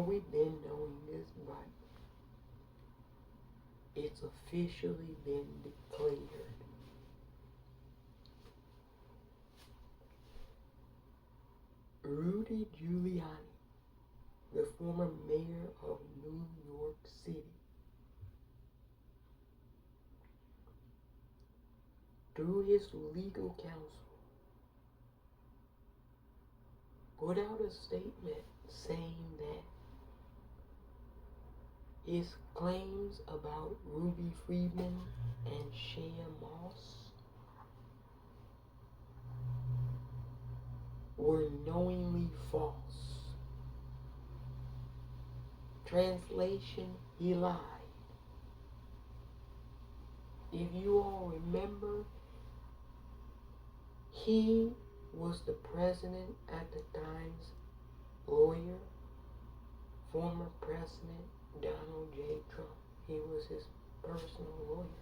Well, we've been knowing this, but it's officially been declared. Rudy Giuliani, the former mayor of New York City, through his legal counsel, put out a statement saying that his claims about Ruby Freeman and Shea Moss were knowingly false. Translation, he lied. If you all remember, he was the president at the time's lawyer, former President Donald J. Trump. He was his personal lawyer.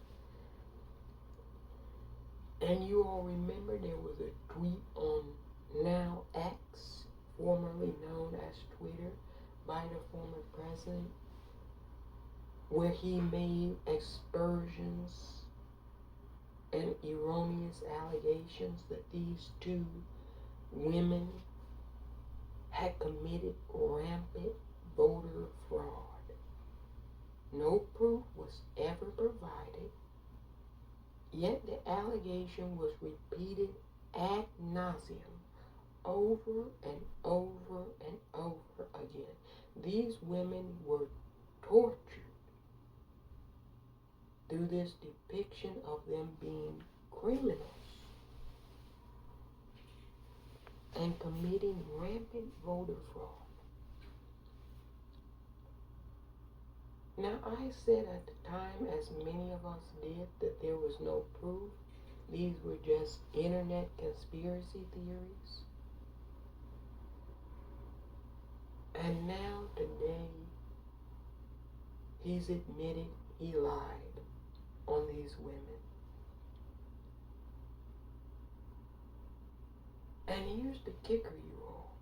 And you all remember there was a tweet on now X, formerly known as Twitter, by the former president, where he made aspersions and erroneous allegations that these two women had committed rampant voter fraud. No proof was ever provided, yet the allegation was repeated ad nauseum over and over and over again. These women were tortured through this depiction of them being criminals and committing rampant voter fraud. Now, I said at the time, as many of us did, that there was no proof. These were just internet conspiracy theories. And now, today, he's admitted he lied on these women. And here's the kicker, you all.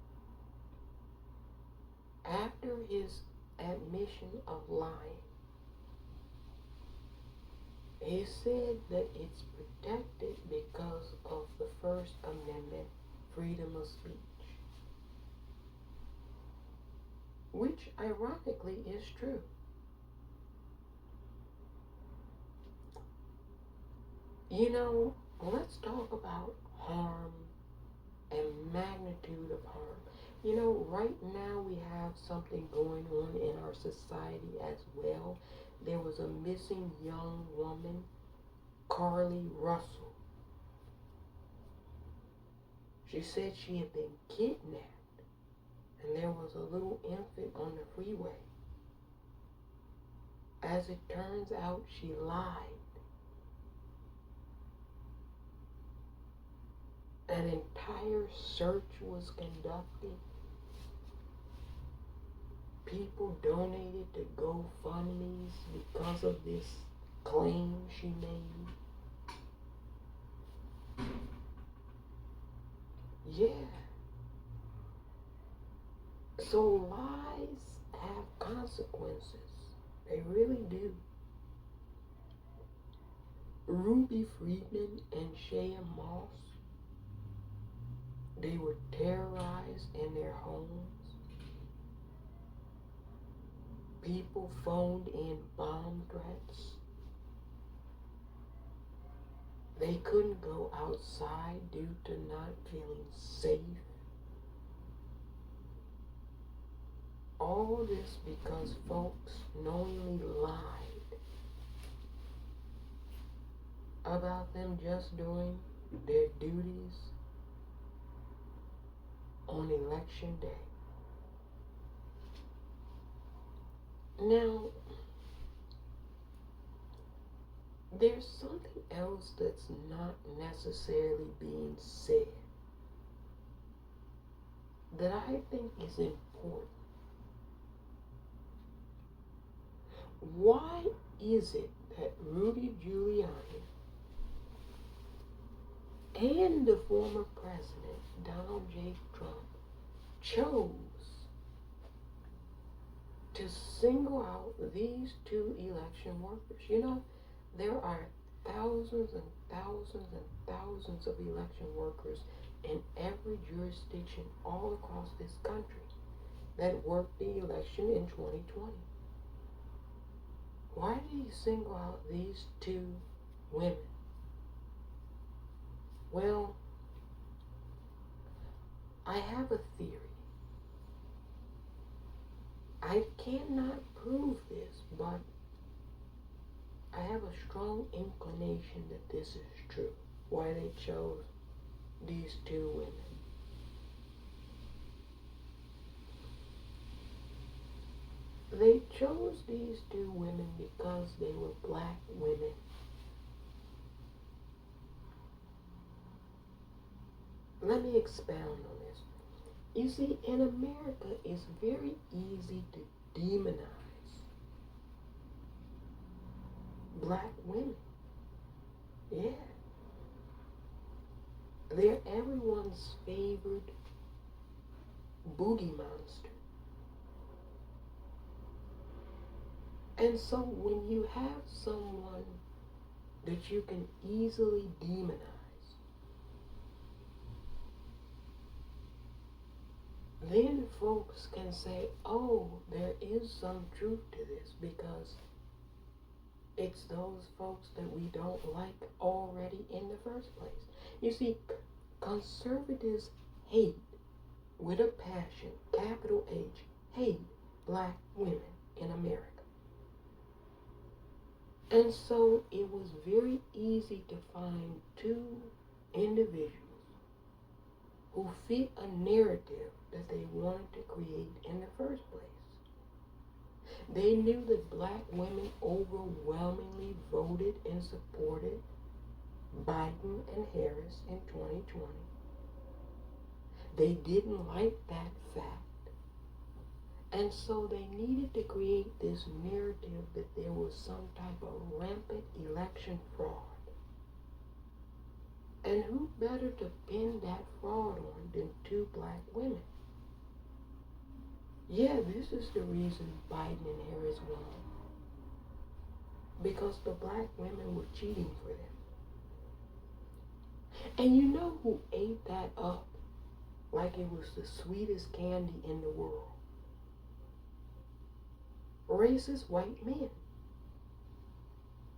After his admission of lying, he said that it's protected because of the First Amendment, freedom of speech. Which, ironically, is true. You know, let's talk about harm and magnitude of harm. You know, right now we have something going on in our society as well. There was a missing young woman, Carly Russell. She said she had been kidnapped, and there was a little infant on the freeway. As it turns out, she lied. An entire search was conducted. People donated to GoFundMes because of this claim she made. Yeah. So lies have consequences. They really do. Ruby Freeman and Shea Moss, they were terrorized in their homes. People phoned in bomb threats. They couldn't go outside due to not feeling safe. All this because folks knowingly lied about them just doing their duties on election day. Now, there's something else that's not necessarily being said that I think is important. Why is it that Rudy Giuliani and the former president, Donald J. Trump, chose to single out these two election workers. You know, there are thousands and thousands and thousands of election workers in every jurisdiction all across this country that worked the election in 2020. Why did he single out these two women? Well, I have a theory. I cannot prove this, but I have a strong inclination that this is true. Why they chose these two women. They chose these two women because they were black women. Let me expound on this. You see, in America, it's very easy to demonize black women. Yeah. They're everyone's favorite boogie monster. And so when you have someone that you can easily demonize, then folks can say, oh, there is some truth to this because it's those folks that we don't like already in the first place. You see, conservatives hate with a passion, capital H, hate black women in America. And so it was very easy to find two individuals who fit a narrative that they wanted to create in the first place. They knew that black women overwhelmingly voted and supported Biden and Harris in 2020. They didn't like that fact. And so they needed to create this narrative that there was some type of rampant election fraud. And who better to pin that fraud on than two black women? Yeah, this is the reason Biden and Harris won. Because the black women were cheating for them. And you know who ate that up like it was the sweetest candy in the world? Racist white men.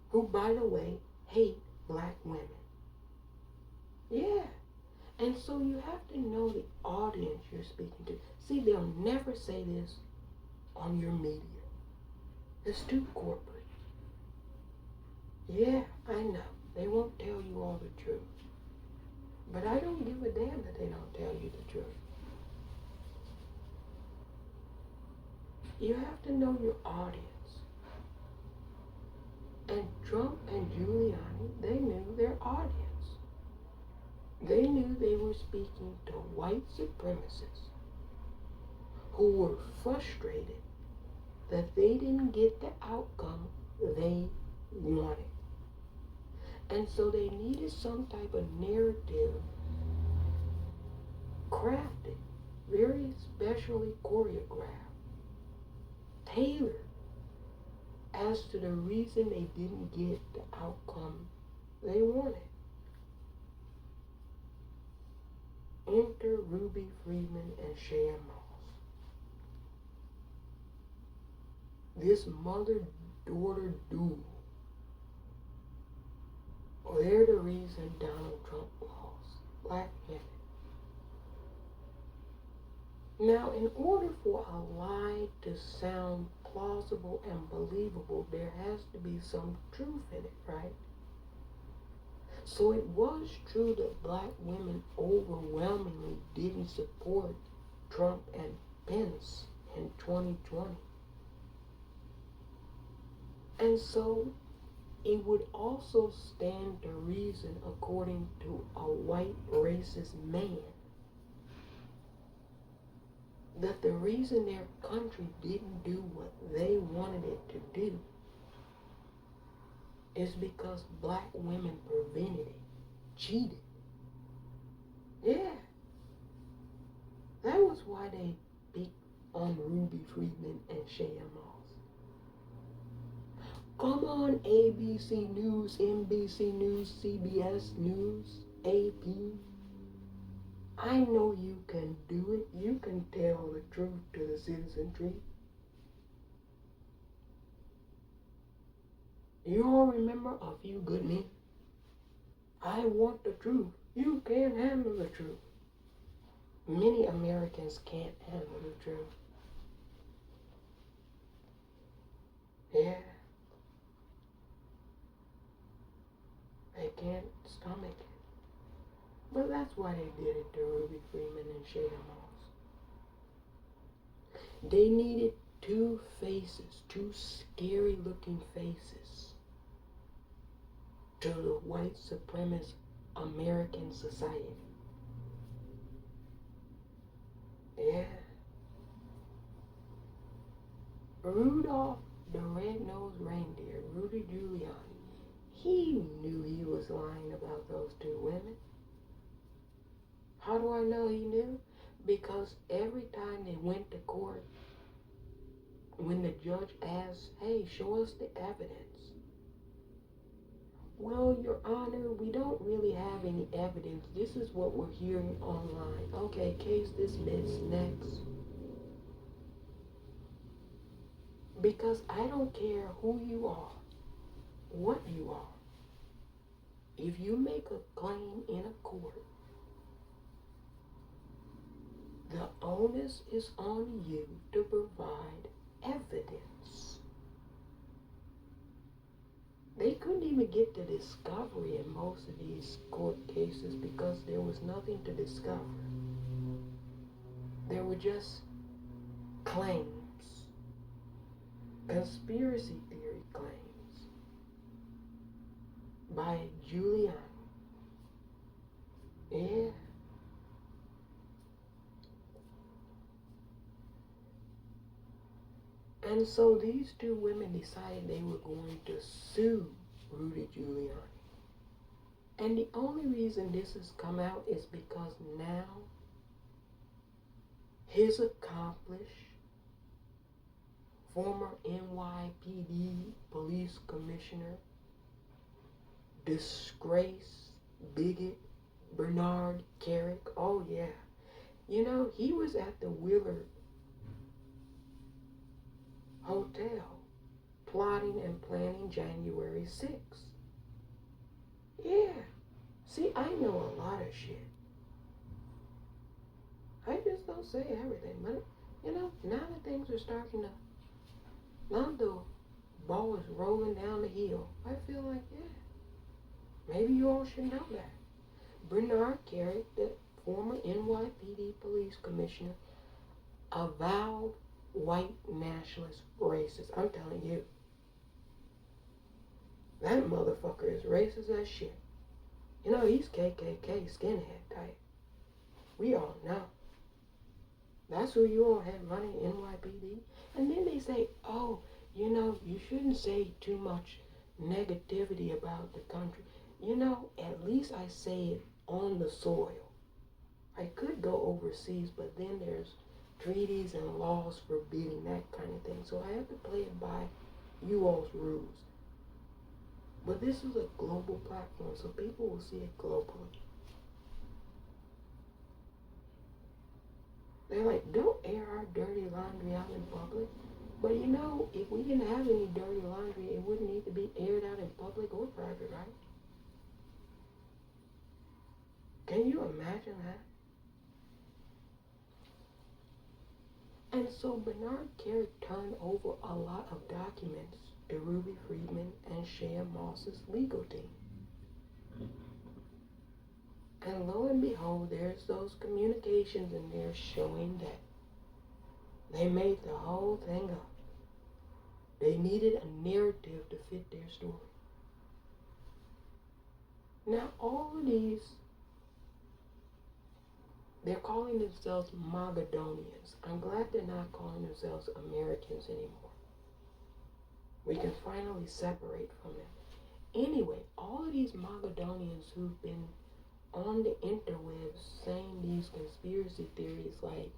Who, by the way, hate black women. Yeah. And so you have to know the audience you're speaking to. See, they'll never say this on your media. It's too corporate. Yeah, I know. They won't tell you all the truth. But I don't give a damn that they don't tell you the truth. You have to know your audience. And Trump and Giuliani, they knew their audience. They knew they were speaking to white supremacists who were frustrated that they didn't get the outcome they wanted. And so they needed some type of narrative crafted, very specially choreographed, tailored as to the reason they didn't get the outcome they wanted. Enter Ruby Freeman and Shan Moss. This mother-daughter duel. They're the reason Donald Trump lost. Black women. Now, in order for a lie to sound plausible and believable, there has to be some truth in it, right? So it was true that black women overwhelmingly didn't support Trump and Pence in 2020. And so it would also stand to reason, according to a white racist man, that the reason their country didn't do what they wanted it to do is because black women prevented it, cheated. Yeah. That was why they picked on Ruby Friedman and Shea Moss. Come on, ABC News, NBC News, CBS News, AP. I know you can do it. You can tell the truth to the citizenry. You all remember a few good men? I want the truth. You can't handle the truth. Many Americans can't handle the truth. Yeah. They can't stomach it. But that's why they did it to Ruby Freeman and Shea Moss. They needed two faces, two scary looking faces to the white supremacist American society. Yeah. Rudolph the Red-Nosed Reindeer, Rudy Giuliani, he knew he was lying about those two women. How do I know he knew? Because every time they went to court, when the judge asked, hey, show us the evidence. Well, Your Honor, we don't really have any evidence. This is what we're hearing online. Okay, case dismissed. Next. Because I don't care who you are, what you are. If you make a claim in a court, the onus is on you to provide evidence. They couldn't even get to discovery in most of these court cases because there was nothing to discover. There were just claims, conspiracy theory claims by Giuliani. Yeah. And so these two women decided they were going to sue Rudy Giuliani. And the only reason this has come out is because now his accomplice, former NYPD police commissioner, disgraced bigot Bernard Kerik, oh yeah, you know, he was at the Willard Hotel plotting and planning January 6th. Yeah. See, I know a lot of shit. I just don't say everything, but you know, now that things are starting to, now the ball is rolling down the hill, I feel like, yeah, maybe you all should know that. Bernard Kerik, the former NYPD police commissioner, avowed white nationalist racist. I'm telling you, that motherfucker is racist as shit. You know, he's KKK skinhead type. We all know. That's who you all had running NYPD. And then they say, oh, you know, you shouldn't say too much negativity about the country. You know, at least I say it on the soil. I could go overseas, but then there's treaties and laws forbidding that kind of thing. So I have to play it by you all's rules. But this is a global platform, so people will see it globally. They're like, don't air our dirty laundry out in public. But you know, if we didn't have any dirty laundry, it wouldn't need to be aired out in public or private, right? Can you imagine that? And so Bernard Kerik turned over a lot of documents to Ruby Friedman and Shea Moss's legal team. And lo and behold, there's those communications in there showing that they made the whole thing up. They needed a narrative to fit their story. Now all of these, they're calling themselves Mogadonians. I'm glad they're not calling themselves Americans anymore. We can finally separate from them. Anyway, all of these Mogadonians who've been on the interwebs saying these conspiracy theories like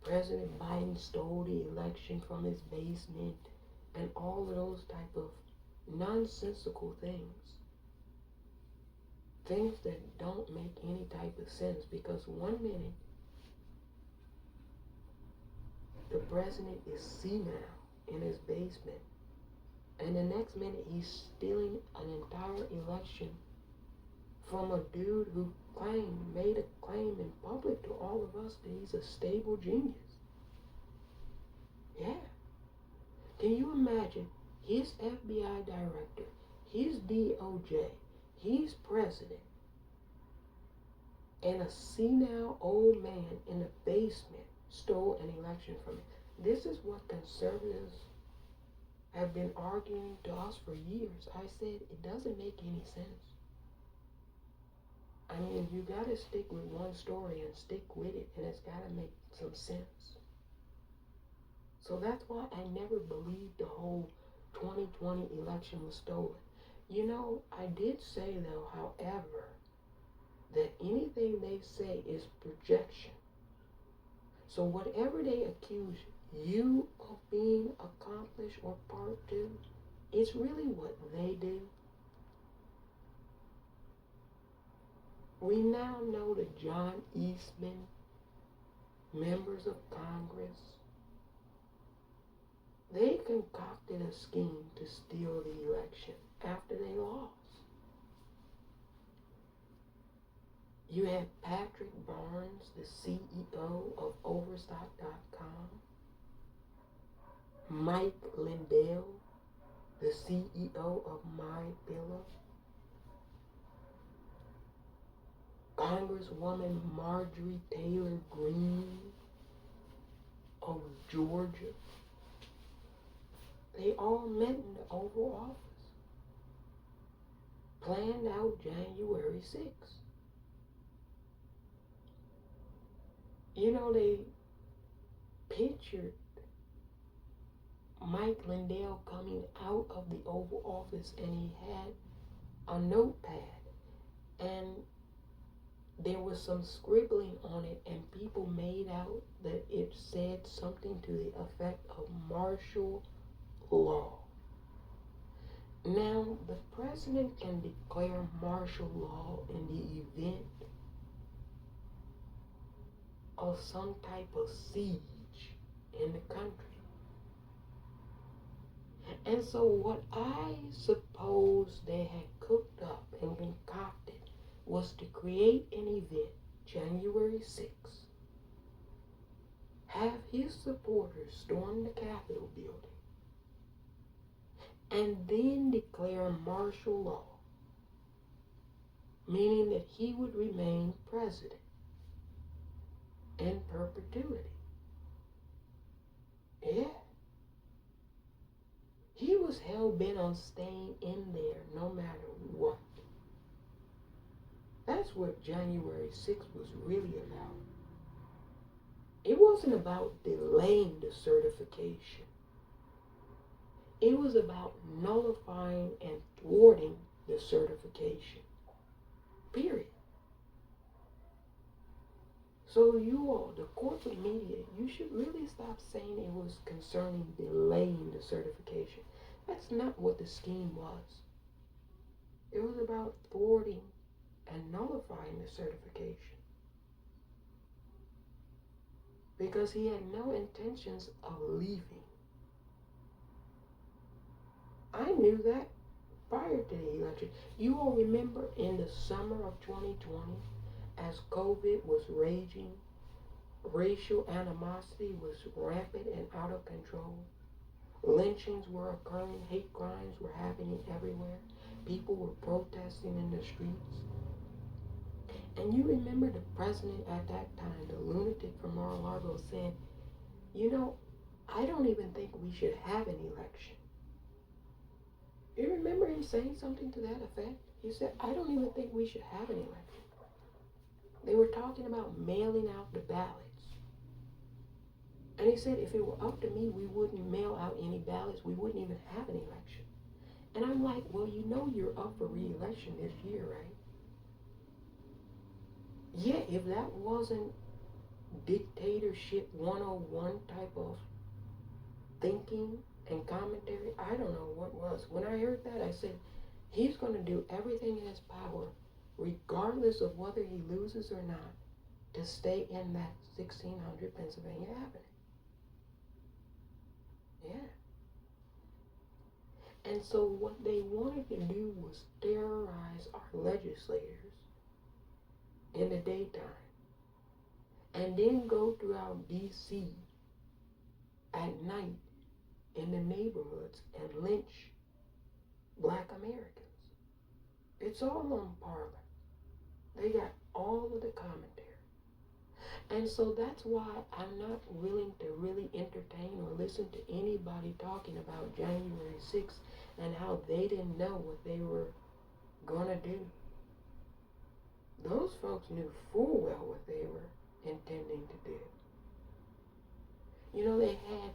President Biden stole the election from his basement, and all of those type of nonsensical things. Things that don't make any type of sense, because one minute the president is senile in his basement, and the next minute he's stealing an entire election from a dude who made a claim in public to all of us that he's a stable genius. Yeah. Can you imagine his FBI director, his DOJ, his president, and a senile old man in the basement stole an election from him? This is what conservatives have been arguing to us for years. I said it doesn't make any sense. I mean, you gotta stick with one story and stick with it, and it's gotta make some sense. So that's why I never believed the whole 2020 election was stolen. You know, I did say though, however, that anything they say is projection. So whatever they accuse you of being accomplished or part to, it's really what they do. We now know that John Eastman, members of Congress, they concocted a scheme to steal the election after they lost. You had Patrick Barnes, the CEO of Overstock.com, Mike Lindell, the CEO of MyPillow, Congresswoman Marjorie Taylor Greene of Georgia. They all met in the Oval Office, planned out January 6th. You know, they pictured Mike Lindell coming out of the Oval Office, and he had a notepad, and there was some scribbling on it, and people made out that it said something to the effect of martial law. Now, the president can declare martial law in the event of some type of siege in the country. And so what I suppose they had cooked up and concocted was to create an event, January 6th, have his supporters storm the Capitol building, and then declare martial law, meaning that he would remain president in perpetuity. Yeah. He was hell-bent on staying in there no matter what. That's what January 6th was really about. It wasn't about delaying the certification. It was about nullifying and thwarting the certification. Period. So you all, the corporate media, you should really stop saying it was concerning delaying the certification. That's not what the scheme was. It was about thwarting and nullifying the certification. Because he had no intentions of leaving. I knew that prior to the election. You all remember in the summer of 2020, as COVID was raging, racial animosity was rampant and out of control. Lynchings were occurring, hate crimes were happening everywhere. People were protesting in the streets. And you remember the president at that time, the lunatic from Mar-a-Lago, said, you know, I don't even think we should have an election. You remember him saying something to that effect? He said, I don't even think we should have an election. They were talking about mailing out the ballots. And he said, if it were up to me, we wouldn't mail out any ballots. We wouldn't even have an election. And I'm like, well, you know you're up for re-election this year, right? Yeah, if that wasn't dictatorship 101 type of thinking and commentary. I don't know what was. When I heard that, I said, he's going to do everything in his power, regardless of whether he loses or not, to stay in that 1600 Pennsylvania Avenue. Yeah. And so what they wanted to do was terrorize our legislators in the daytime and then go throughout D.C. at night in the neighborhoods and lynch black Americans. It's all on Parler. They got all of the commentary. And so that's why I'm not willing to really entertain or listen to anybody talking about January 6th and how they didn't know what they were gonna do. Those folks knew full well what they were intending to do. You know, they had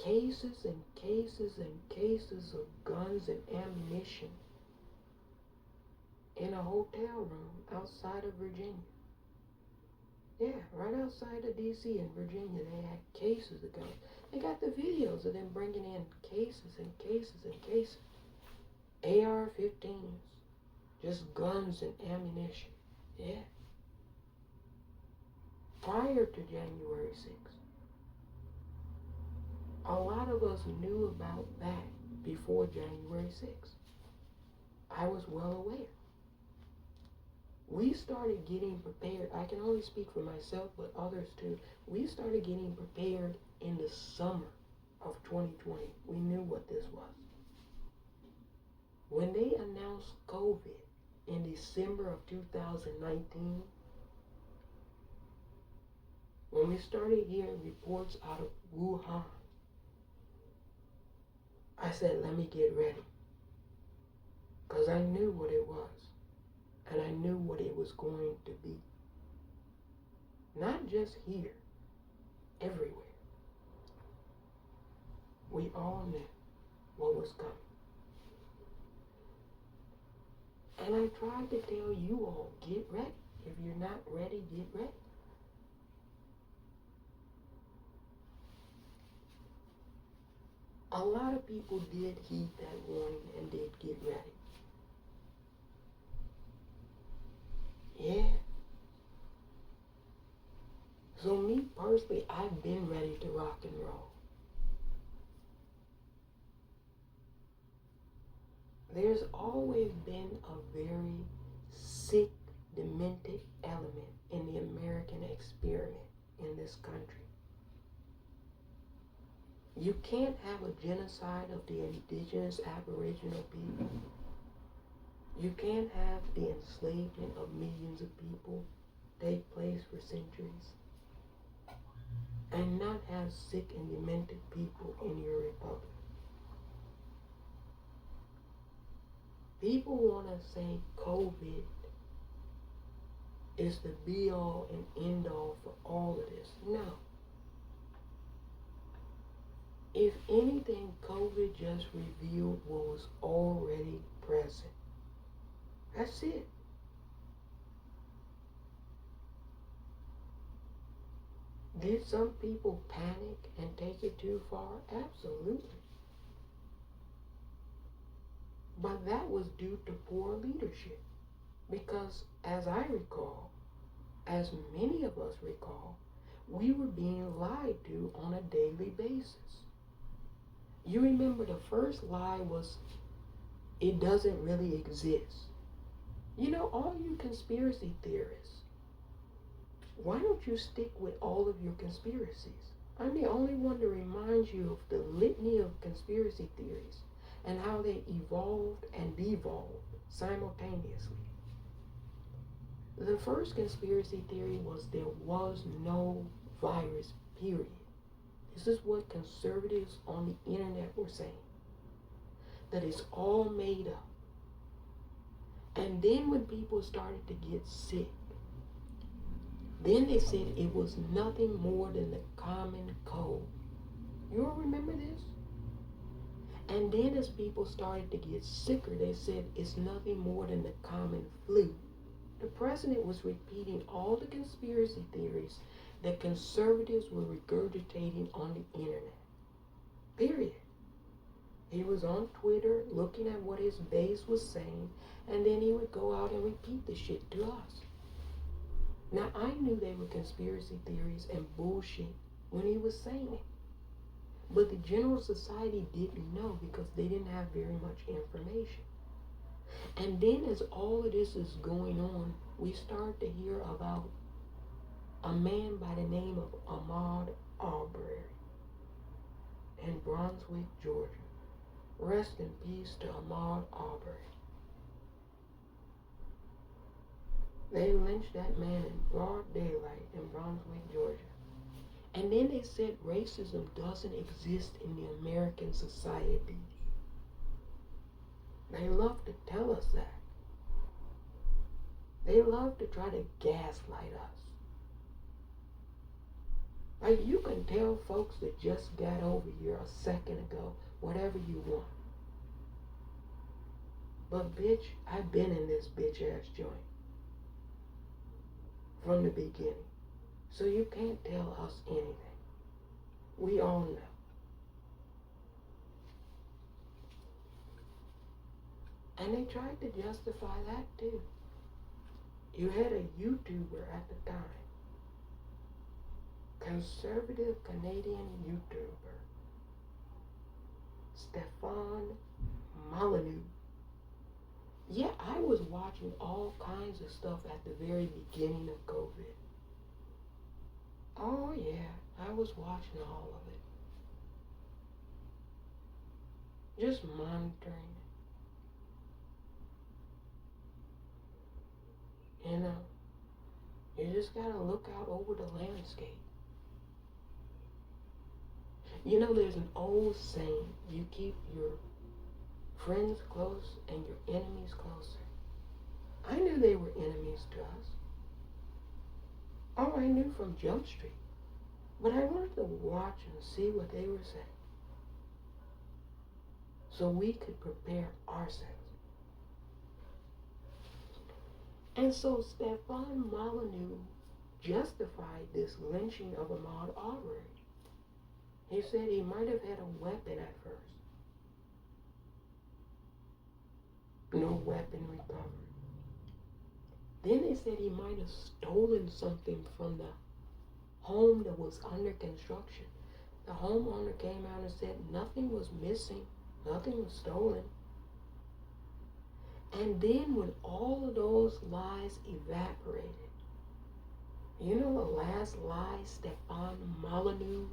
cases and cases and cases of guns and ammunition in a hotel room outside of Virginia. Yeah, right outside of D.C. in Virginia, they had cases of guns. They got the videos of them bringing in cases and cases and cases. AR-15s, just guns and ammunition. Yeah. Prior to January 6th. A lot of us knew about that before January 6th. I was well aware. We started getting prepared. I can only speak for myself, but others too. We started getting prepared in the summer of 2020. We knew what this was. When they announced COVID in December of 2019, when we started hearing reports out of Wuhan, I said, let me get ready. Because I knew what it was. And I knew what it was going to be. Not just here, everywhere. We all knew what was coming. And I tried to tell you all, get ready. If you're not ready, get ready. A lot of people did heed that warning and did get ready. Yeah. So me personally, I've been ready to rock and roll. There's always been a very sick, demented element in the American experiment in this country. You can't have a genocide of the indigenous Aboriginal people. You can't have the enslavement of millions of people take place for centuries and not have sick and demented people in your republic. People want to say COVID is the be-all and end-all for all of this. No. If anything, COVID just revealed what was already present. That's it. Did some people panic and take it too far? Absolutely. But that was due to poor leadership. Because as I recall, as many of us recall, we were being lied to on a daily basis. You remember the first lie was, it doesn't really exist. You know, all you conspiracy theorists, why don't you stick with all of your conspiracies? I'm the only one to remind you of the litany of conspiracy theories and how they evolved and devolved simultaneously. The first conspiracy theory was there was no virus, period. This is what conservatives on the internet were saying. That it's all made up. And then when people started to get sick, then they said it was nothing more than the common cold. You all remember this? And then as people started to get sicker, they said it's nothing more than the common flu. The president was repeating all the conspiracy theories that conservatives were regurgitating on the internet. Period. He was on Twitter looking at what his base was saying, and then he would go out and repeat the shit to us. Now, I knew they were conspiracy theories and bullshit when he was saying it. But the general society didn't know because they didn't have very much information. And then as all of this is going on, we start to hear about a man by the name of Ahmaud Arbery in Brunswick, Georgia. Rest in peace to Ahmaud Arbery. They lynched that man in broad daylight in Brunswick, Georgia. And then they said racism doesn't exist in the American society. They love to tell us that. They love to try to gaslight us. Like, you can tell folks that just got over here a second ago whatever you want. But bitch, I've been in this bitch ass joint from the beginning. So you can't tell us anything. We all know. And they tried to justify that too. You had a YouTuber at the time, conservative Canadian YouTuber, Stefan Molyneux. Yeah, I was watching all kinds of stuff at the very beginning of COVID. Oh yeah, I was watching all of it. Just monitoring. You know, you just gotta look out over the landscape. You know, there's an old saying, you keep your friends close and your enemies closer. I knew they were enemies to us. Oh, I knew from Jump Street. But I wanted to watch and see what they were saying, so we could prepare ourselves. And so Stefan Molyneux justified this lynching of Ahmaud Arbery. He said he might have had a weapon at first. No weapon recovered. Then they said he might have stolen something from the home that was under construction. The homeowner came out and said nothing was missing, nothing was stolen. And then when all of those lies evaporated, you know the last lie Stefan Molyneux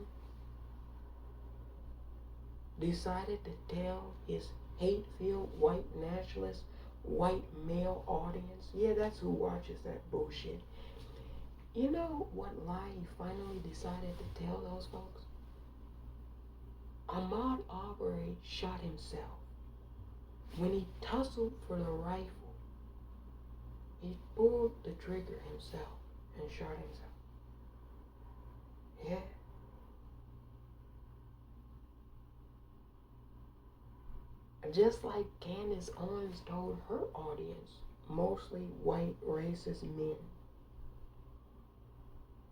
decided to tell his hate-filled white nationalist, white male audience? Yeah, that's who watches that bullshit. You know what lie he finally decided to tell those folks? Ahmaud Arbery shot himself. When he tussled for the rifle, he pulled the trigger himself and shot himself. Yeah. Just like Candace Owens told her audience, mostly white racist men,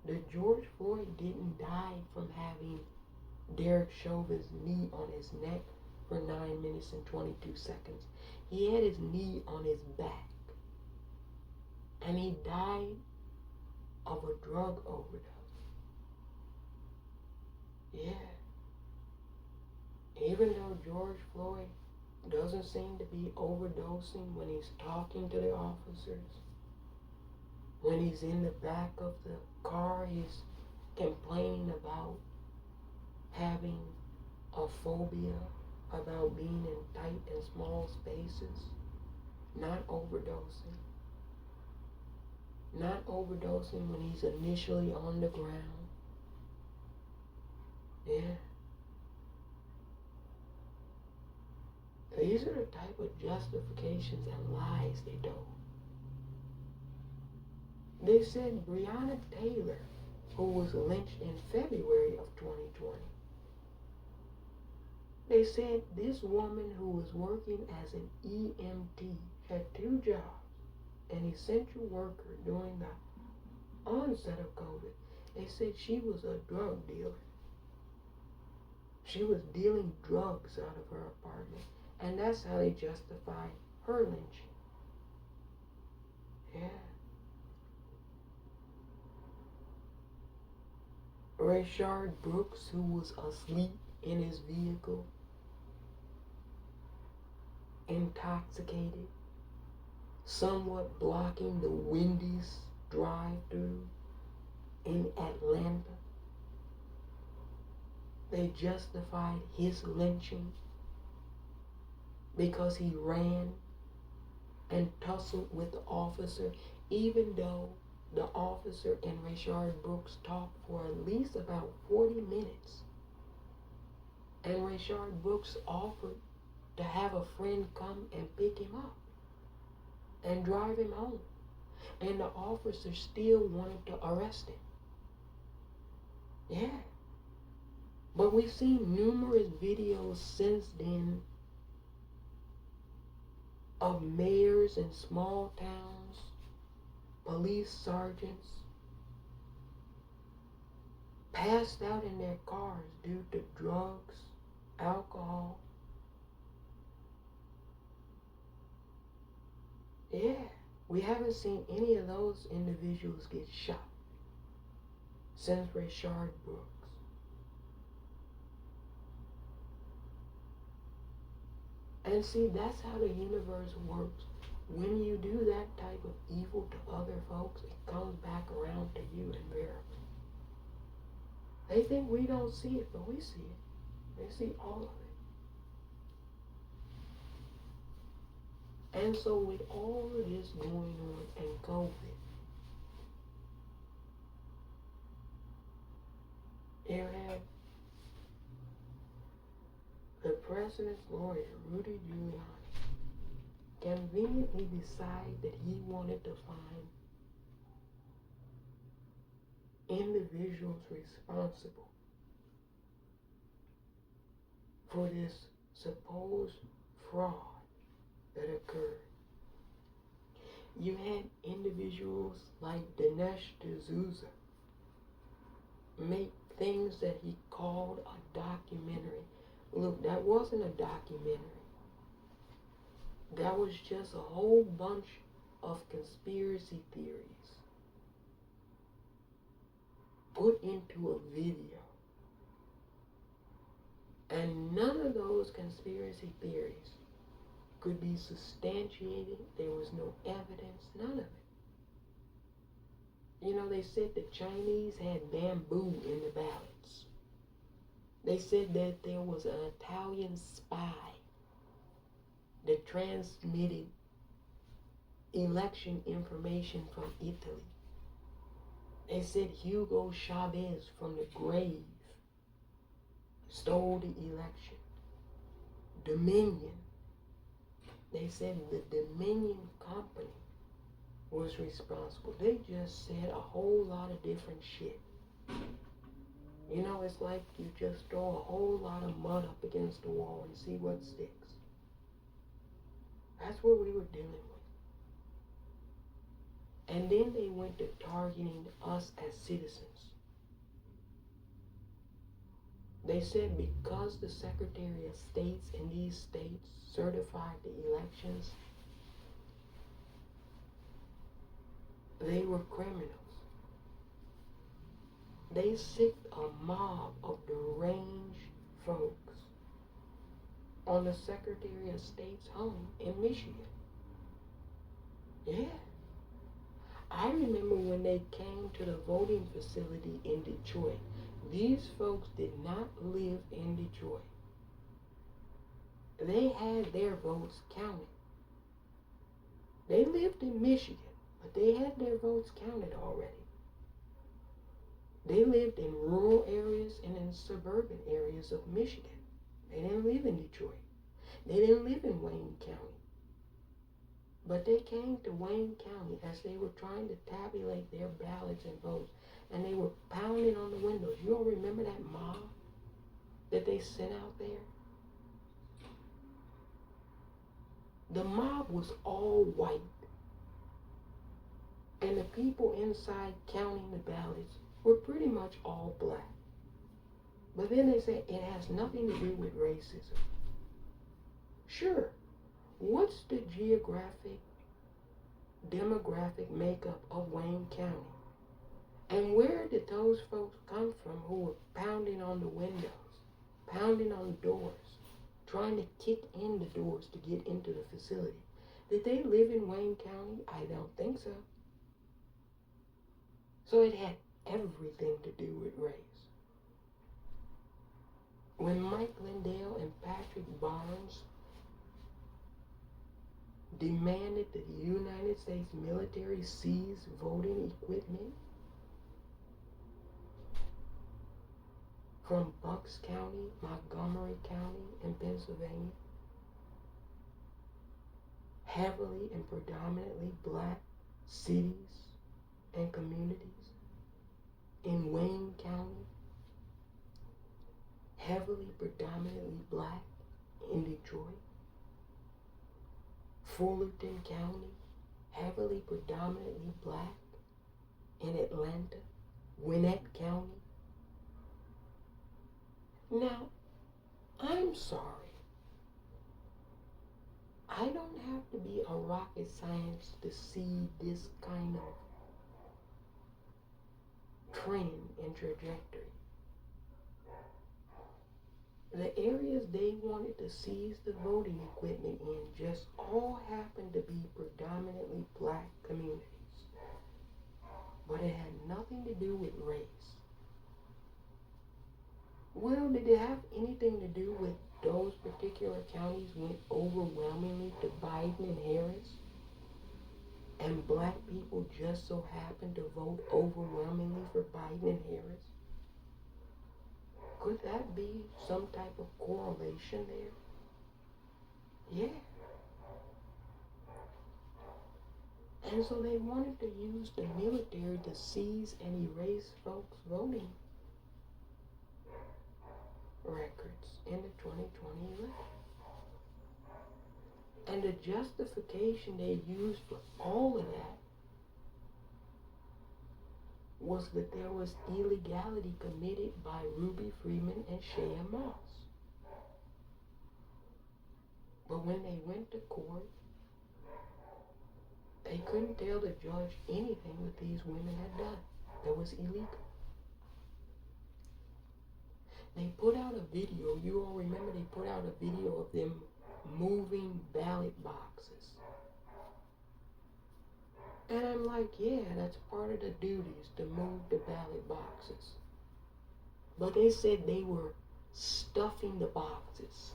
that George Floyd didn't die from having Derek Chauvin's knee on his neck for 9 minutes and 22 seconds. He had his knee on his back. And he died of a drug overdose. Yeah. Even though George Floyd doesn't seem to be overdosing when he's talking to the officers, when he's in the back of the car, he's complaining about having a phobia, about being in tight and small spaces, not overdosing. Not overdosing when he's initially on the ground. Yeah. These are the type of justifications and lies they told. They said Breonna Taylor, who was lynched in February of 2020, they said this woman who was working as an EMT had 2 jobs. an essential worker during the onset of COVID. They said she was a drug dealer. She was dealing drugs out of her apartment. And that's how they justify her lynching. Yeah. Rayshard Brooks, who was asleep in his vehicle, intoxicated, somewhat blocking the Wendy's drive-thru in Atlanta. They justified his lynching because he ran and tussled with the officer, even though the officer and Rayshard Brooks talked for at least about 40 minutes. And Rayshard Brooks offered to have a friend come and pick him up and drive him home. And the officer still wanted to arrest him. Yeah. But we've seen numerous videos since then of mayors in small towns, police sergeants, passed out in their cars due to drugs, alcohol. Yeah, we haven't seen any of those individuals get shot since Rayshard Brooks. And see, that's how the universe works. When you do that type of evil to other folks, it comes back around to you invariably. They think we don't see it, but we see it. They see all of it. And so with all of this going on and COVID, you have the president's lawyer, Rudy Giuliani, conveniently decided that he wanted to find individuals responsible for this supposed fraud that occurred. You had individuals like Dinesh D'Souza make things that he called a documentary. Look, that wasn't a documentary. That was just a whole bunch of conspiracy theories put into a video. And none of those conspiracy theories could be substantiated. There was no evidence, none of it. You know, they said the Chinese had bamboo in the ballots. They said that there was an Italian spy that transmitted election information from Italy. They said Hugo Chavez from the grave stole the election. Dominion. They said the Dominion company was responsible. They just said a whole lot of different shit. You know, it's like you just throw a whole lot of mud up against the wall and see what sticks. That's what we were dealing with. And then they went to targeting us as citizens. They said because the Secretary of States in these states certified the elections, they were criminals. They sicked a mob of deranged folks on the Secretary of State's home in Michigan. Yeah. I remember when they came to the voting facility in Detroit. These folks did not live in Detroit. They had their votes counted. They lived in Michigan, but they had their votes counted already. They lived in rural areas and in suburban areas of Michigan. They didn't live in Detroit. They didn't live in Wayne County. But they came to Wayne County as they were trying to tabulate their ballots and votes, and they were pounding on the windows. You all remember that mob that they sent out there? The mob was all white. And the people inside counting the ballots were pretty much all black. But then they say it has nothing to do with racism. Sure, what's the geographic, demographic makeup of Wayne County? And where did those folks come from who were pounding on the windows, pounding on the doors, trying to kick in the doors to get into the facility? Did they live in Wayne County? I don't think so. So it had everything to do with race. When Mike Lindell and Patrick Barnes demanded that the United States military seize voting equipment from Bucks County, Montgomery County, in Pennsylvania, heavily and predominantly black cities and communities, in Wayne County, heavily predominantly black in Detroit, Fullerton County, heavily predominantly black in Atlanta, Gwinnett County. Now, I'm sorry. I don't have to be a rocket scientist to see this kind of trend and trajectory. The areas they wanted to seize the voting equipment in just all happened to be predominantly black communities. But it had nothing to do with race. Well, did it have anything to do with those particular counties went overwhelmingly to Biden and Harris? And black people just so happened to vote overwhelmingly for Biden and Harris? Could that be some type of correlation there? Yeah. And so they wanted to use the military to seize and erase folks' voting records in the 2020 election. And the justification they used for all of that was that there was illegality committed by Ruby Freeman and Shea Moss. But when they went to court, they couldn't tell the judge anything that these women had done that was illegal. They put out a video, you all remember they put out a video of them moving ballot boxes. And I'm like, yeah, that's part of the duties, to move the ballot boxes. But they said they were stuffing the boxes.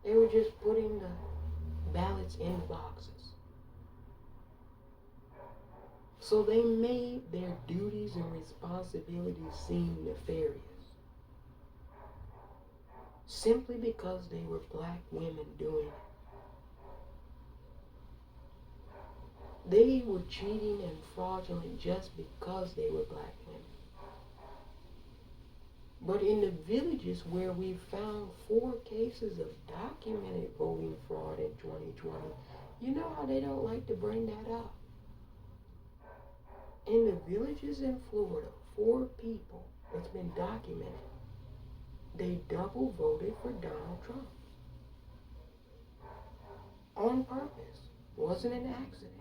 They were just putting the ballots in the boxes. So they made their duties and responsibilities seem nefarious. Simply because they were black women doing it. They were cheating and fraudulent just because they were black women. But in the villages where we found 4 cases of documented voting fraud in 2020, you know how they don't like to bring that up. In the villages in Florida, 4 people, it's been documented, they double voted for Donald Trump. On purpose. Wasn't an accident.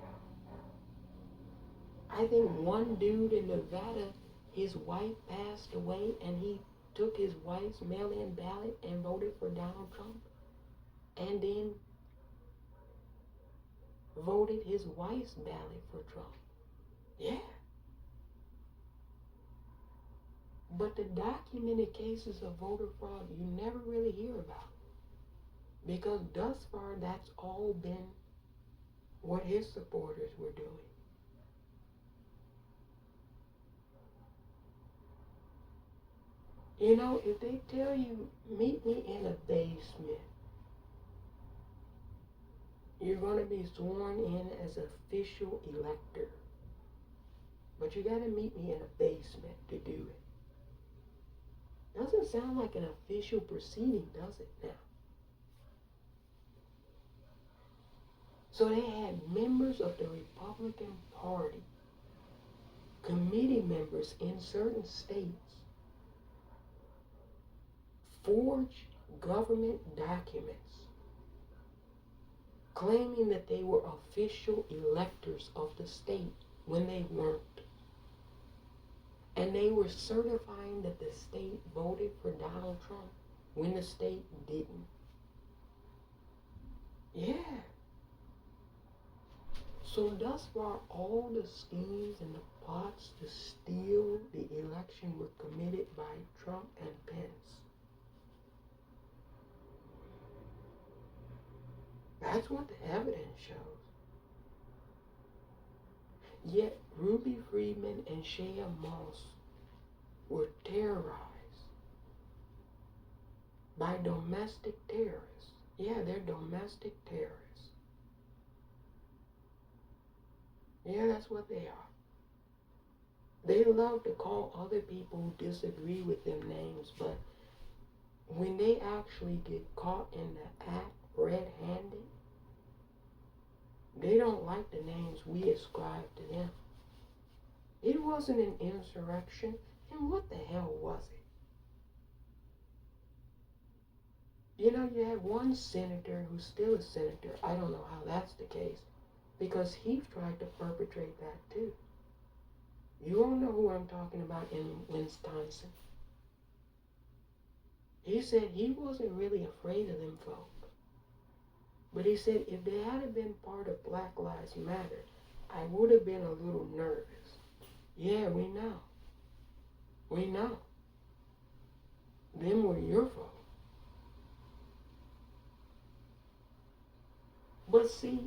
I think one dude in Nevada, his wife passed away and he took his wife's mail-in ballot and voted for Donald Trump. And then voted his wife's ballot for Trump. Yeah. But the documented cases of voter fraud you never really hear about. Because thus far that's all been what his supporters were doing. You know, if they tell you, meet me in a basement, you're going to be sworn in as official elector. But you got to meet me in a basement to do it. Doesn't sound like an official proceeding, does it now? So they had members of the Republican Party, committee members in certain states, forge government documents claiming that they were official electors of the state when they weren't. And they were certifying that the state voted for Donald Trump when the state didn't. Yeah. So thus far, all the schemes and the plots to steal the election were committed by Trump and Pence. That's what the evidence shows. Yet Ruby Freeman and Shea Moss were terrorized by domestic terrorists. Yeah, they're domestic terrorists. Yeah, that's what they are. They love to call other people who disagree with them names, but when they actually get caught in the act red-handed, they don't like the names we ascribe to them. It wasn't an insurrection, and what the hell was it? You know, you had one senator who's still a senator. I don't know how that's the case, because he tried to perpetrate that too. You all know who I'm talking about in Wisconsin. He said he wasn't really afraid of them folk. But he said if they had been part of Black Lives Matter, I would have been a little nervous. Yeah, we know. We know. Them were your fault. But see,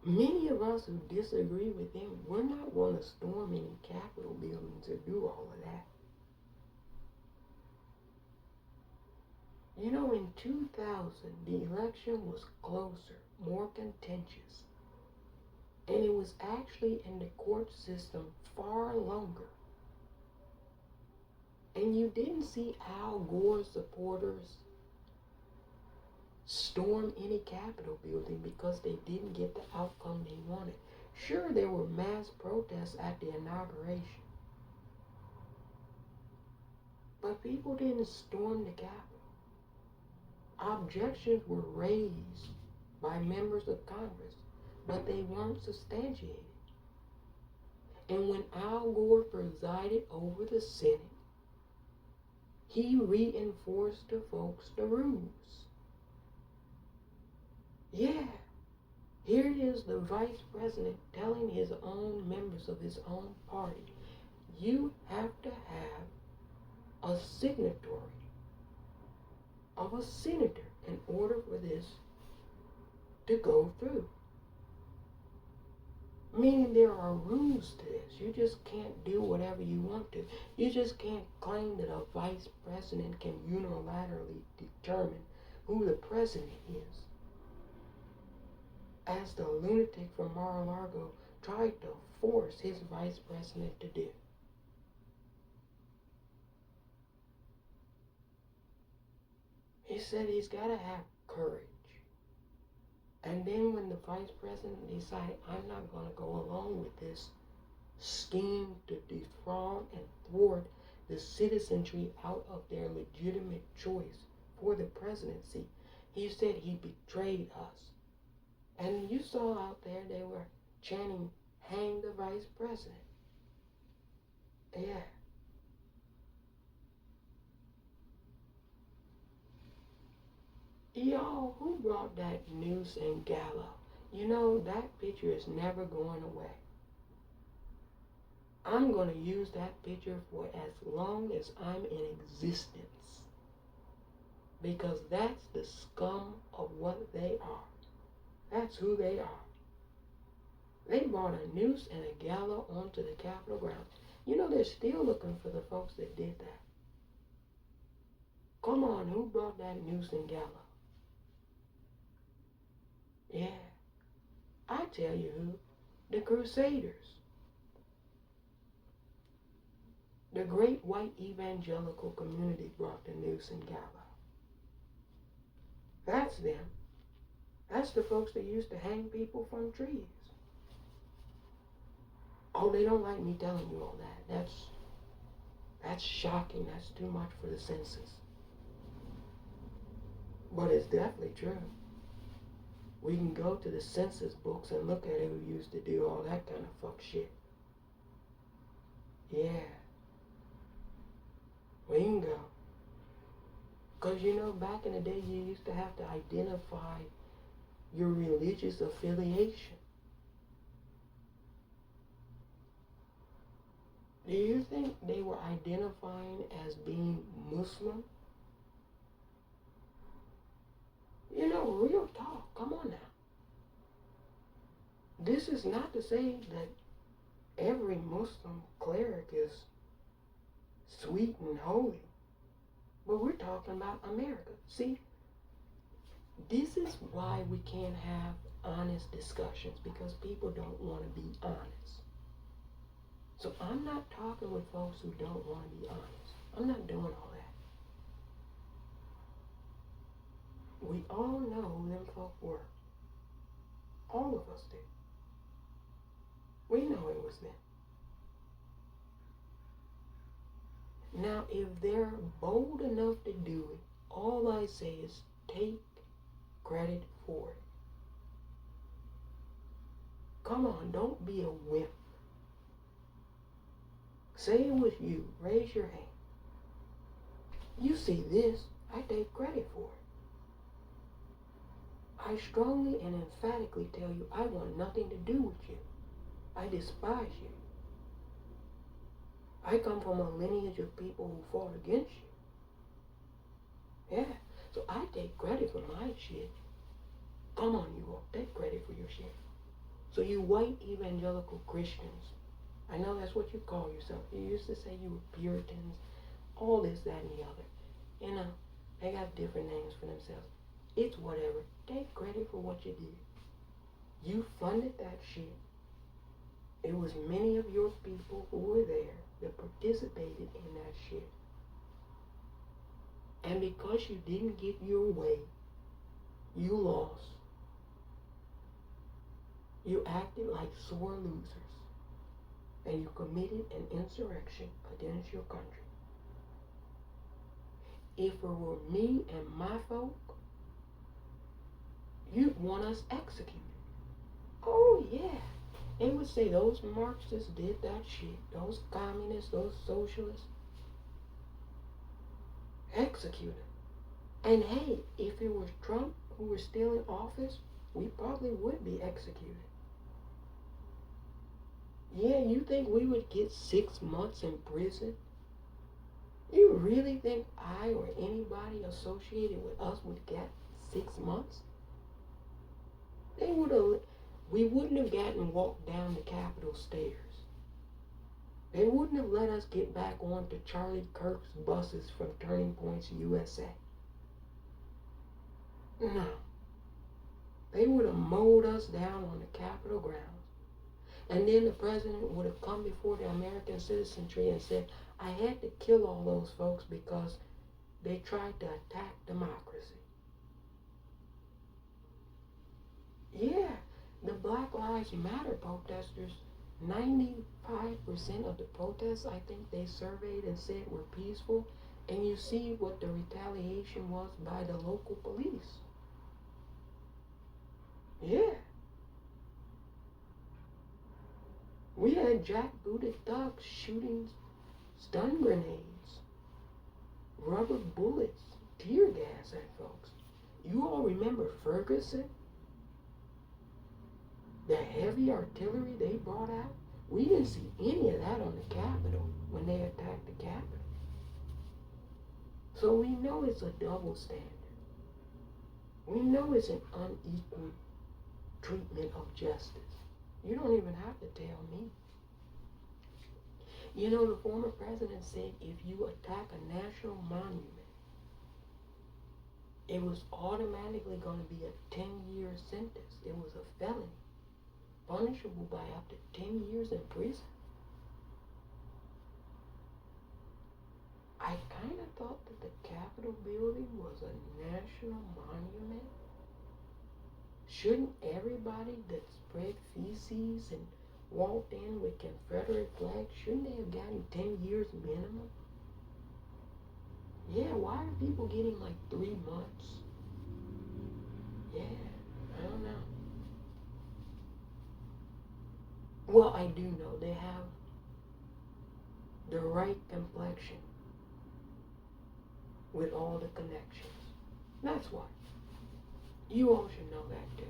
many of us who disagree with them, we're not going to storm any Capitol buildings or do all of that. You know, in 2000, the election was closer, more contentious, and it was actually in the court system far longer. And you didn't see Al Gore's supporters storm any Capitol building because they didn't get the outcome they wanted. Sure, there were mass protests at the inauguration, but people didn't storm the Capitol. Objections were raised by members of Congress, but they weren't substantiated. And when Al Gore presided over the Senate, he reinforced the folks the rules. Yeah, here it is, the vice president telling his own members of his own party, you have to have a signatory of a senator in order for this to go through. Meaning there are rules to this. You just can't do whatever you want to. You just can't claim that a vice president can unilaterally determine who the president is, as the lunatic from Mar-a-Lago tried to force his vice president to do. He said he's got to have courage. And then when the vice president decided, I'm not going to go along with this scheme to defraud and thwart the citizenry out of their legitimate choice for the presidency, he said he betrayed us. And you saw out there they were chanting, hang the vice president. Yeah. Y'all, who brought that noose and gallows? You know, that picture is never going away. I'm going to use that picture for as long as I'm in existence, because that's the scum of what they are. That's who they are. They brought a noose and a gallows onto the Capitol grounds. You know, they're still looking for the folks that did that. Come on, who brought that noose and gallows? Yeah, I tell you who. The Crusaders. The great white evangelical community brought the noose and gallows. That's them. That's the folks that used to hang people from trees. Oh, they don't like me telling you all that. That's shocking. That's too much for the census. But it's definitely true. We can go to the census books and look at who used to do all that kind of fuck shit. Yeah, we can go. Because back in the day, you used to have to identify your religious affiliation. Do you think they were identifying as being Muslim? Real talk. Come on now. This is not to say that every Muslim cleric is sweet and holy. But we're talking about America. See, this is why we can't have honest discussions, because people don't want to be honest. So I'm not talking with folks who don't want to be honest. I'm not doing all that. We all know who them folk were. All of us do. We know it was them. Now, if they're bold enough to do it, all I say is take credit for it. Come on, don't be a wimp. Say it was you. Raise your hand. You see this, I take credit for it. I strongly and emphatically tell you, I want nothing to do with you. I despise you. I come from a lineage of people who fought against you. Yeah, so I take credit for my shit. Come on, you all, take credit for your shit. So you white evangelical Christians, I know that's what you call yourself. You used to say you were Puritans, all this, that, and the other. They got different names for themselves. It's whatever. Take credit for what you did. You funded that shit. It was many of your people who were there that participated in that shit. And because you didn't get your way, you lost. You acted like sore losers. And you committed an insurrection against your country. If it were me and my folk, you'd want us executed. Oh yeah. They would say those Marxists did that shit. Those communists, those socialists. Executed. And hey, if it was Trump who was still in office, we probably would be executed. Yeah, you think we would get 6 months in prison? You really think I or anybody associated with us would get 6 months? We wouldn't have gotten walked down the Capitol stairs. They wouldn't have let us get back onto Charlie Kirk's buses from Turning Points USA. No. They would have mowed us down on the Capitol grounds. And then the president would have come before the American citizenry and said, I had to kill all those folks because they tried to attack democracy. Yeah, the Black Lives Matter protesters, 95% of the protests, I think they surveyed and said were peaceful. And you see what the retaliation was by the local police. Yeah. We had jackbooted thugs shooting stun grenades, rubber bullets, tear gas at folks. You all remember Ferguson? The heavy artillery they brought out? We didn't see any of that on the Capitol when they attacked the Capitol. So we know it's a double standard. We know it's an unequal treatment of justice. You don't even have to tell me. The former president said if you attack a national monument, it was automatically going to be a 10-year sentence. It was a felony, punishable by up to 10 years in prison. I kind of thought that the Capitol building was a national monument. Shouldn't everybody that spread feces and walked in with Confederate flags, shouldn't they have gotten 10 years minimum? Yeah, why are people getting like 3 months? Yeah, I don't know. Well, I do know they have the right complexion with all the connections. That's why. You all should know that too.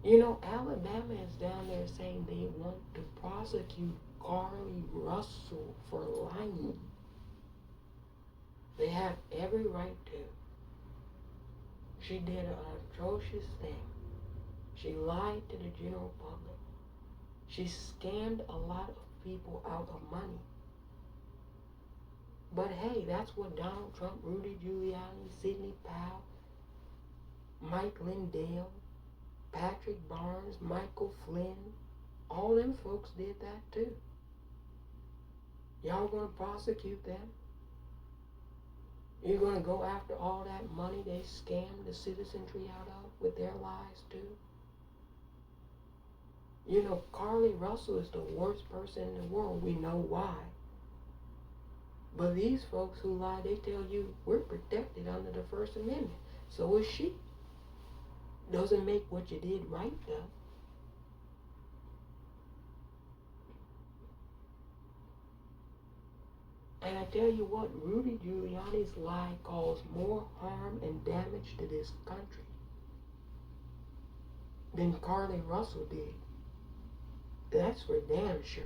You know, Alabama is down there saying they want to prosecute Carly Russell for lying. They have every right to. She did an atrocious thing. She lied to the general public. She scammed a lot of people out of money. But hey, that's what Donald Trump, Rudy Giuliani, Sidney Powell, Mike Lindell, Patrick Barnes, Michael Flynn, all them folks did that too. Y'all gonna prosecute them? You're gonna go after all that money they scammed the citizenry out of with their lies too? You know, Carly Russell is the worst person in the world. We know why. But these folks who lie, they tell you we're protected under the First Amendment. So is she. Doesn't make what you did right though. And I tell you what, Rudy Giuliani's lie caused more harm and damage to this country than Carly Russell did. That's for damn sure.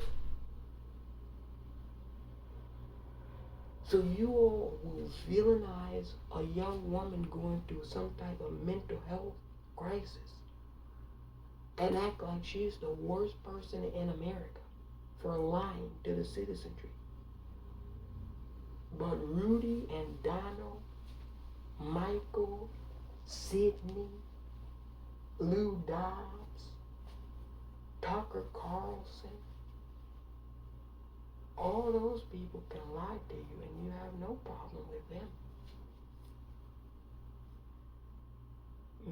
So you all will villainize a young woman going through some type of mental health crisis and act like she's the worst person in America for lying to the citizenry. But Rudy and Donald, Michael, Sidney, Lou Dobbs, Tucker Carlson, all those people can lie to you and you have no problem with them.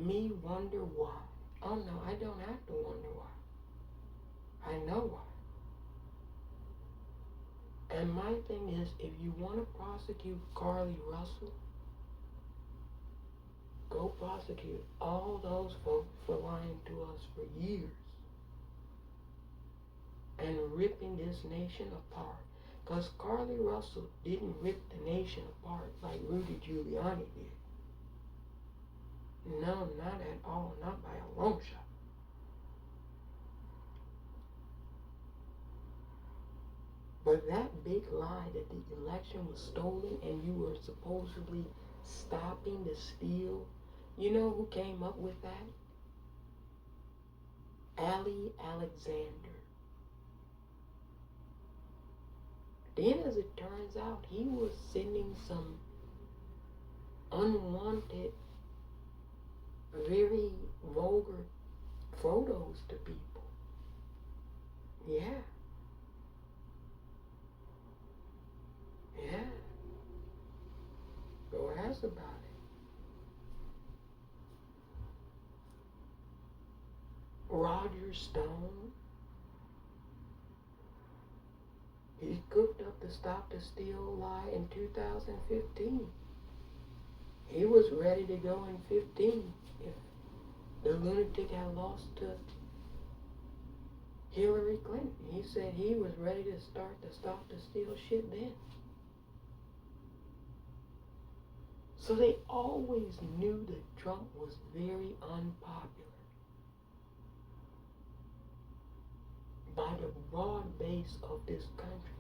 Me wonder why. Oh no, I don't have to wonder why. I know why. And my thing is, if you want to prosecute Carly Russell, go prosecute all those folks for lying to us for years and ripping this nation apart. Because Carly Russell didn't rip the nation apart like Rudy Giuliani did. No, not at all. Not by a long shot. But that big lie that the election was stolen and you were supposedly stopping the steal, you know who came up with that? Ali Alexander. Then as it turns out, he was sending some unwanted, very vulgar photos to people. Yeah. Yeah. Go ask about it. Roger Stone. He cooked up the Stop the Steal lie in 2015. He was ready to go in 15 if the lunatic had lost to Hillary Clinton. He said he was ready to start the Stop the Steal shit then. So they always knew that Trump was very unpopular by the broad base of this country.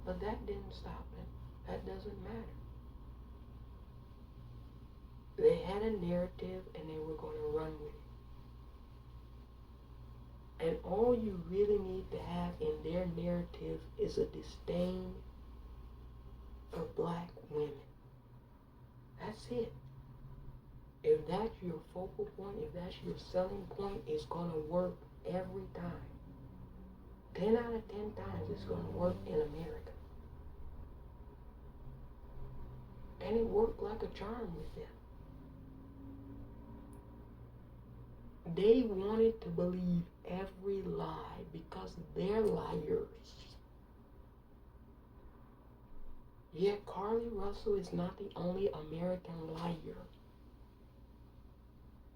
But that didn't stop him. That doesn't matter. They had a narrative and they were going to run with it. And all you really need to have in their narrative is a disdain for black women. That's it. If that's your focal point, if that's your selling point, it's going to work every time. 10 out of 10 times it's going to work in America. And it worked like a charm with them. They wanted to believe every lie because they're liars. Yet Carly Russell is not the only American liar.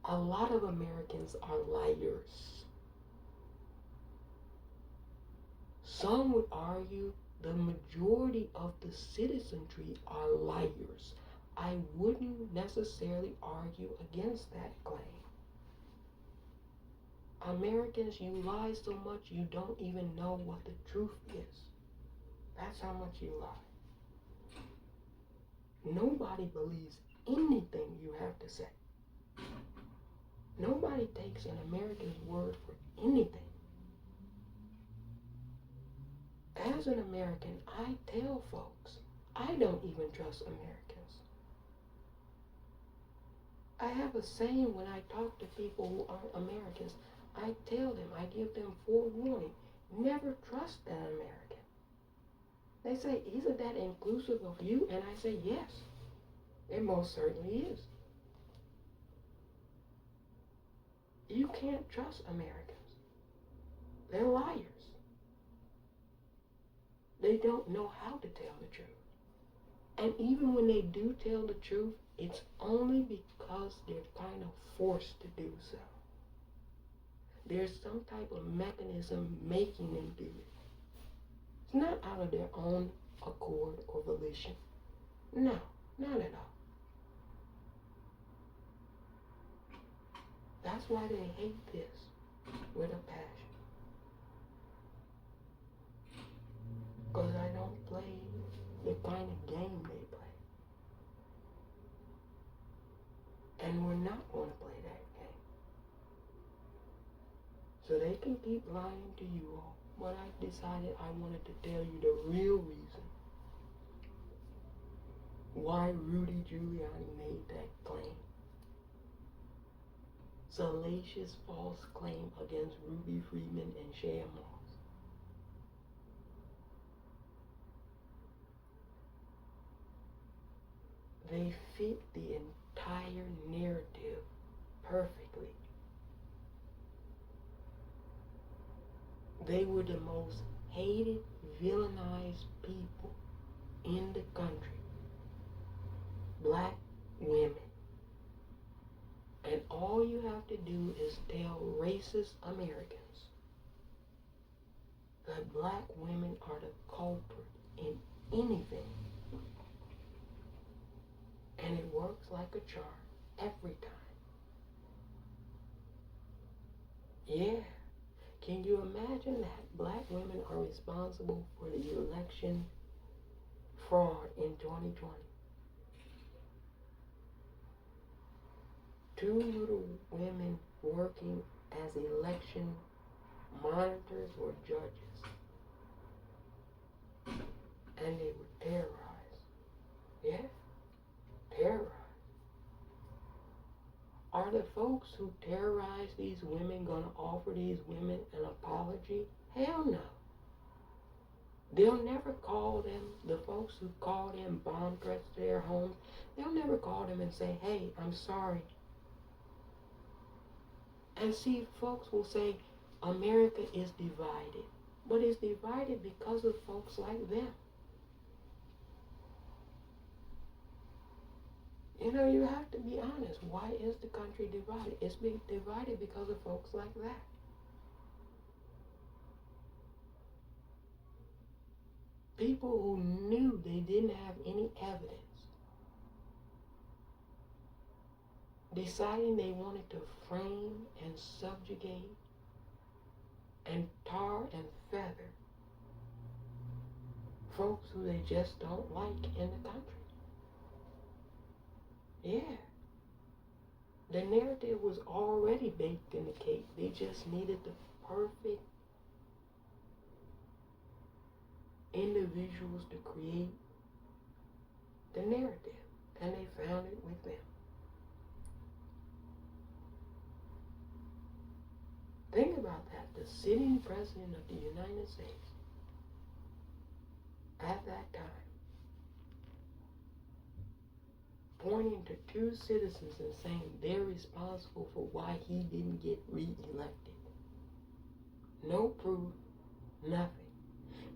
A lot of Americans are liars. Some would argue the majority of the citizenry are liars. I wouldn't necessarily argue against that claim. Americans, you lie so much you don't even know what the truth is. That's how much you lie. Nobody believes anything you have to say. Nobody takes an American's word for anything. As an American, I tell folks, I don't even trust Americans. I have a saying when I talk to people who aren't Americans. I tell them, I give them forewarning, never trust an American. They say, isn't that inclusive of you? And I say, yes, it most certainly is. You can't trust Americans. They're liars. They don't know how to tell the truth. And even when they do tell the truth, it's only because they're kind of forced to do so. There's some type of mechanism making them do it. It's not out of their own accord or volition. No, not at all. That's why they hate this with a passion. Because I don't play the kind of game they play. And we're not going to play that game. So they can keep lying to you all. But I decided I wanted to tell you the real reason why Rudy Giuliani made that claim. Salacious false claim against Ruby Freeman and Sham Moss. They fit the entire narrative perfectly. They were the most hated, villainized people in the country. Black women. And all you have to do is tell racist Americans that black women are the culprit in anything. And it works like a charm every time. Yeah. Can you imagine that black women are responsible for the election fraud in 2020? Two little women working as election monitors or judges. And they were terrorized. Yeah, terrorized. Are the folks who terrorize these women going to offer these women an apology? Hell no. They'll never call them, the folks who call them bomb threats to their homes, they'll never call them and say, hey, I'm sorry. And see, folks will say, America is divided. But it's divided because of folks like them. You know, you have to be honest. Why is the country divided? It's being divided because of folks like that. People who knew they didn't have any evidence, deciding they wanted to frame and subjugate and tar and feather folks who they just don't like in the country. Yeah. The narrative was already baked in the cake. They just needed the perfect individuals to create the narrative. And they found it with them. Think about that. The sitting president of the United States at that time pointing to two citizens and saying they're responsible for why he didn't get reelected. No proof, nothing.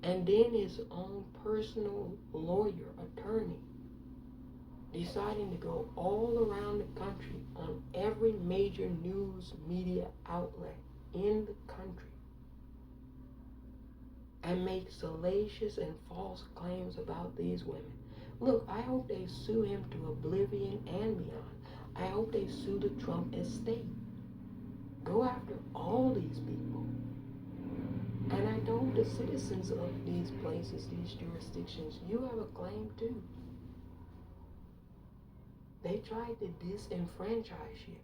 And then his own personal lawyer, attorney, deciding to go all around the country on every major news media outlet in the country and make salacious and false claims about these women. Look, I hope they sue him to oblivion and beyond. I hope they sue the Trump estate. Go after all these people. And I told the citizens of these places, these jurisdictions, you have a claim too. They tried to disenfranchise you.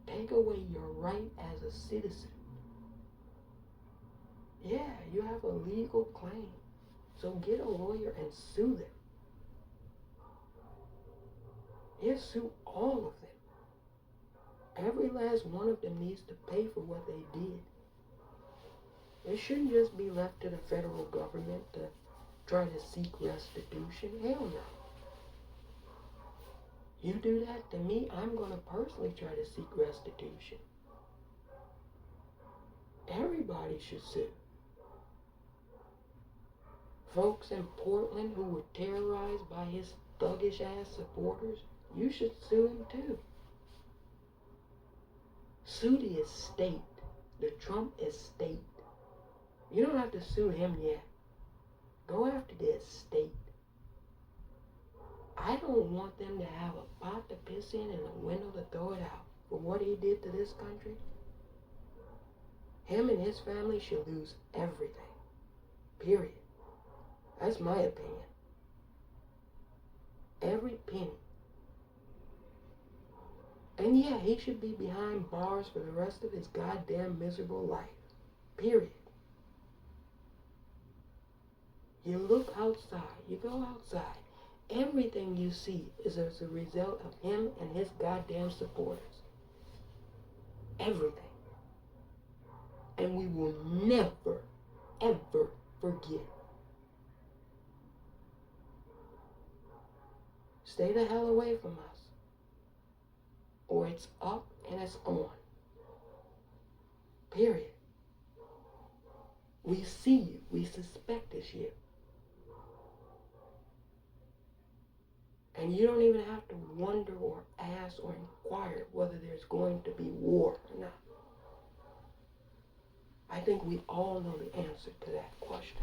Take away your right as a citizen. Yeah, you have a legal claim. So get a lawyer and sue them. Yeah, sue all of them. Every last one of them needs to pay for what they did. It shouldn't just be left to the federal government to try to seek restitution. Hell no. You do that to me, I'm going to personally try to seek restitution. Everybody should sue. Folks in Portland who were terrorized by his thuggish ass supporters, you should sue him too. Sue the estate, the Trump estate. You don't have to sue him yet. Go after the estate. I don't want them to have a pot to piss in and a window to throw it out for what he did to this country. Him and his family should lose everything. Period. That's my opinion. Every penny. And yeah, he should be behind bars for the rest of his goddamn miserable life. Period. You look outside, you go outside. Everything you see is as a result of him and his goddamn supporters. Everything. And we will never, ever forget. Stay the hell away from us. Or it's up and it's on. Period. We see you. We suspect it's you. And you don't even have to wonder or ask or inquire whether there's going to be war or not. I think we all know the answer to that question.